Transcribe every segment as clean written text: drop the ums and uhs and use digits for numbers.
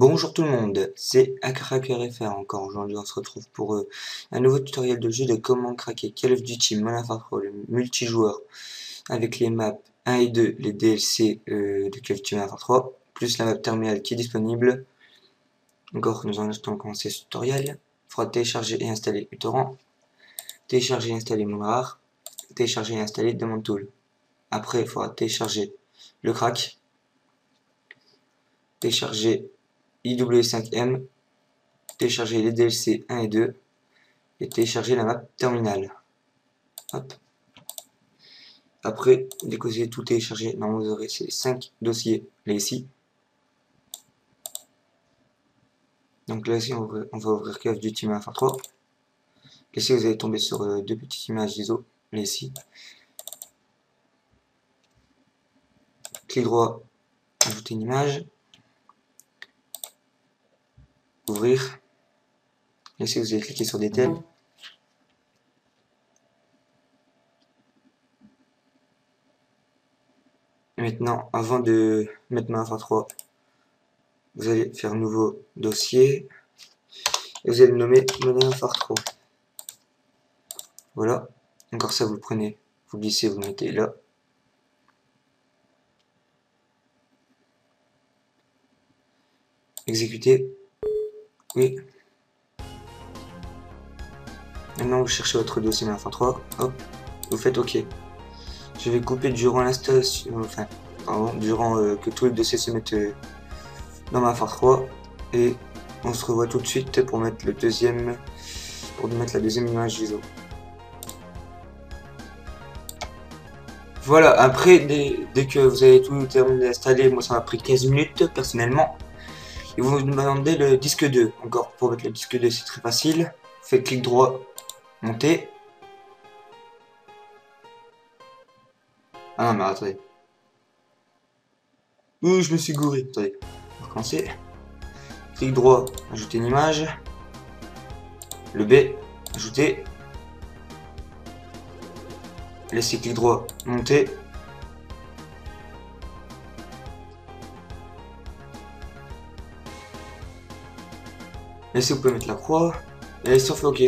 Bonjour tout le monde, c'est AkrakerFR encore. Aujourd'hui on se retrouve pour un nouveau tutoriel de jeu de comment craquer Call of Duty Modern Warfare 3, le multijoueur avec les maps 1 et 2, les DLC de Call of Duty Modern Warfare 3, plus la map terminale qui est disponible. Encore, nous allons commencer ce tutoriel. Il faudra télécharger et installer uTorrent, télécharger et installer Moonrar, télécharger et installer Demon Tool. Après, il faudra télécharger le crack, télécharger IW5M, télécharger les DLC 1 et 2 et télécharger la map terminale. Hop. Après, dès que vous avez tout téléchargé, normalement vous aurez ces 5 dossiers là ici. Donc là ici on va ouvrir Call of Duty Modern Warfare 3. Ici vous allez tomber sur deux petites images d'ISO là ici. Clic droit, ajouter une image, ouvrir. Ici vous allez cliquer sur Detail. Et maintenant, avant de mettre Modern Warfare 3, vous allez faire nouveau dossier et vous allez le nommer Modern Warfare 3. Voilà. Encore ça, vous le prenez, vous glissez, vous le mettez là. Exécuter. Oui. Maintenant, vous cherchez votre dossier Modern Warfare 3. Hop. Vous faites OK. Je vais couper durant l'installation, enfin, pardon, durant que tous les dossiers se mettent dans Modern Warfare 3. Et on se revoit tout de suite pour mettre le deuxième, pour mettre la deuxième image d'ISO. Voilà, après, dès que vous avez tout terminé d'installer, moi ça m'a pris 15 minutes personnellement. Et vous me demandez le disque 2. Encore, pour mettre le disque 2, c'est très facile. Vous faites clic droit, monter. Ah non, mais attendez. Ouh, je me suis gouré. Attendez, on va recommencer. Clic droit, ajouter une image. Le B, ajouter. Laissez clic droit, monter. Laissez, vous pouvez mettre la croix. Et laissez, on fait OK.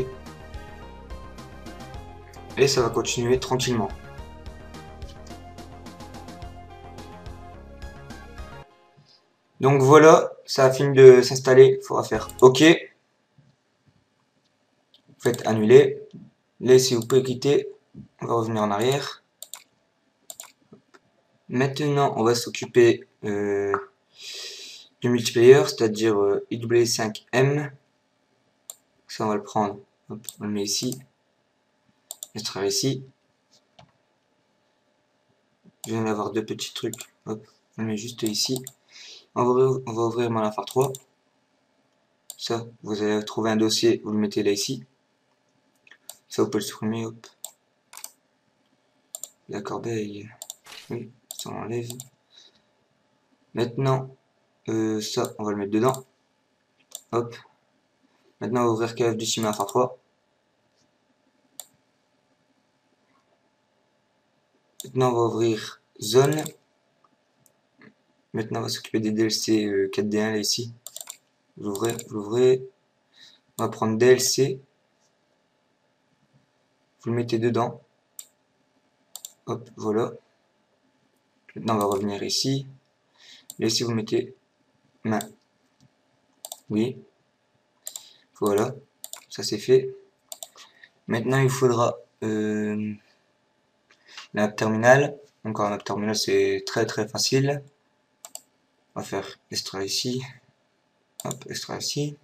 Et ça va continuer tranquillement. Donc voilà, ça a fini de s'installer. Il faudra faire OK. Vous faites annuler. Laissez, vous pouvez quitter. On va revenir en arrière. Maintenant, on va s'occuper du multiplayer, c'est-à-dire IW5M. Ça, on va le prendre. Hop, on le met ici. Extraire ici. Je viens d'avoir deux petits trucs. Hop, on le met juste ici. On va ouvrir Modern Warfare 3. Ça, vous allez trouver un dossier, vous le mettez là ici. Ça, vous pouvez le supprimer. Hop. La corbeille. Oui, ça on enlève. Maintenant, ça, on va le mettre dedans. Hop. Maintenant, on va ouvrir Call of Duty Modern Warfare 3. Maintenant, on va ouvrir Zone. Maintenant, on va s'occuper des DLC 4D1 là ici. Vous l'ouvrez. On va prendre DLC. Vous le mettez dedans. Hop, voilà. Maintenant, on va revenir ici. Et ici, vous mettez main. Oui. Voilà. Ça, c'est fait. Maintenant, il faudra la map terminale. Encore la map terminale, c'est très très facile. On va faire extraire ici. Hop, extraire ici.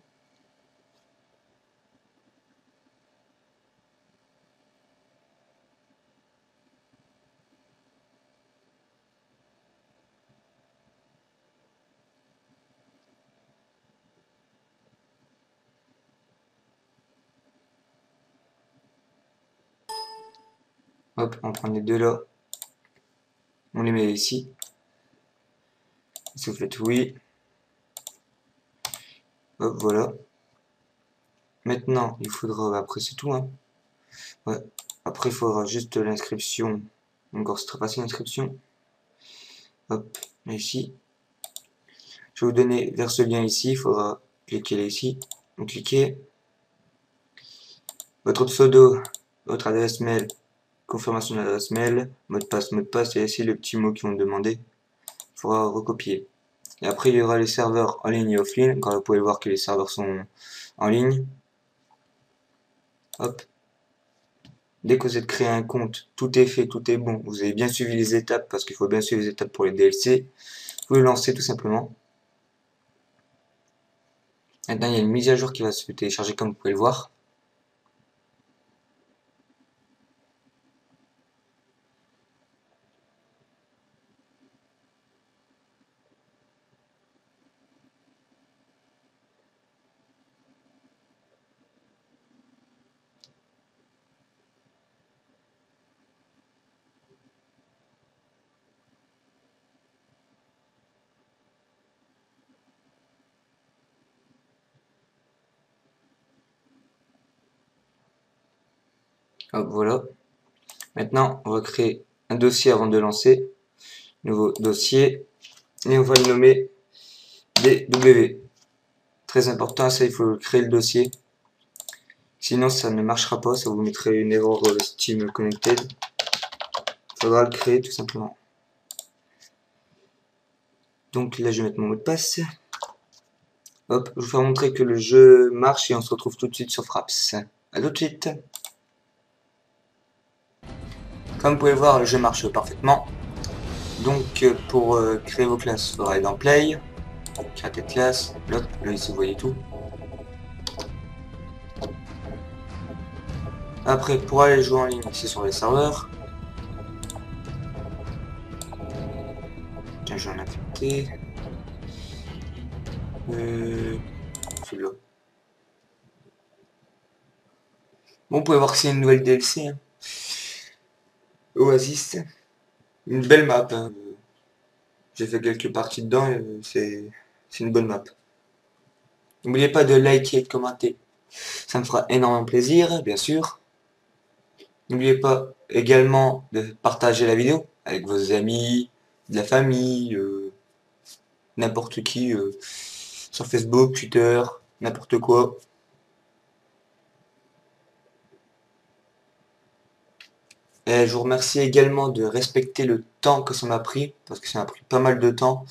Hop, on prend les deux là. On les met ici. Si vous faites oui. Hop, voilà. Maintenant, il faudra, après c'est tout, hein. Ouais. Après, il faudra juste l'inscription. Encore, c'est très facile l'inscription. Hop, là ici. Je vais vous donner vers ce lien ici, il faudra cliquer là ici. Donc cliquez. Votre pseudo, votre adresse mail, confirmation de l'adresse mail, mot de passe, et ici le petit mot qu'ils vont me demander. Il faudra recopier. Et après il y aura les serveurs en ligne et offline, quand vous pouvez voir que les serveurs sont en ligne. Hop. Dès que vous êtes créé un compte, tout est fait, tout est bon. Vous avez bien suivi les étapes, parce qu'il faut bien suivre les étapes pour les DLC. Vous le lancez tout simplement. Maintenant, il y a une mise à jour qui va se télécharger comme vous pouvez le voir. Hop, voilà. Maintenant, on va créer un dossier avant de lancer. Nouveau dossier. Et on va le nommer DW. Très important, ça, il faut créer le dossier. Sinon, ça ne marchera pas, ça vous mettrait une erreur Steam Connected. Il faudra le créer tout simplement. Donc là, je vais mettre mon mot de passe. Hop, je vais vous faire montrer que le jeu marche et on se retrouve tout de suite sur Fraps. A tout de suite. Comme vous pouvez le voir, le jeu marche parfaitement. Donc pour créer vos classes, il faudra aller dans Play, créer de classe, là ici vous voyez tout. Après pour aller jouer en ligne, c'est sur les serveurs. Tiens, je vais en affecter. Celui-là. Bon, vous pouvez voir que c'est une nouvelle DLC. Hein. Oasis. Une belle map. Hein. J'ai fait quelques parties dedans et c'est une bonne map. N'oubliez pas de liker et de commenter. Ça me fera énormément plaisir, bien sûr. N'oubliez pas également de partager la vidéo avec vos amis, de la famille, n'importe qui, sur Facebook, Twitter, n'importe quoi. Et je vous remercie également de respecter le temps que ça m'a pris, parce que ça m'a pris pas mal de temps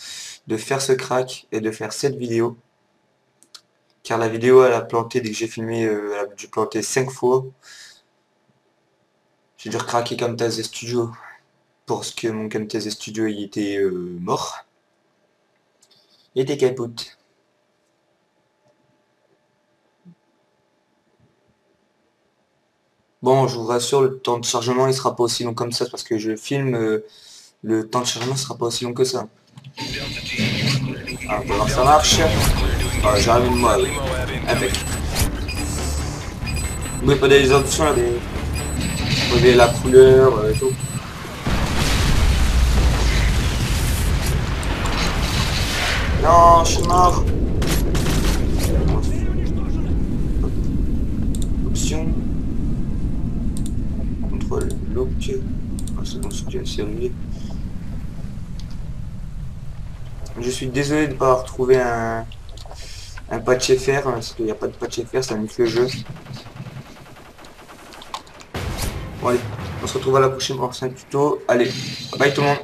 de faire ce crack et de faire cette vidéo. Car la vidéo elle a planté dès que j'ai filmé, elle a dû planter 5 fois. J'ai dû recraquer Camtasia Studio parce que mon Camtasia Studio il était mort. Il était capote. Bon, je vous rassure, le temps de chargement il sera pas aussi long comme ça parce que je filme, le temps de chargement sera pas aussi long que ça. Alors, on va voir si ça marche. Ah, j'arrive une moi, oui. Impec. N'oubliez pas des options là, des la couleur et tout. Non, je suis mort. Option. Contrôle look. Ah, c'est bon, c'est une série. Je suis désolé de ne pas avoir trouvé un patch FR, parce qu'il n'y a pas de patch FR, ça nique le jeu. Bon allez, on se retrouve à la prochaine pour un tuto. Allez, bye tout le monde.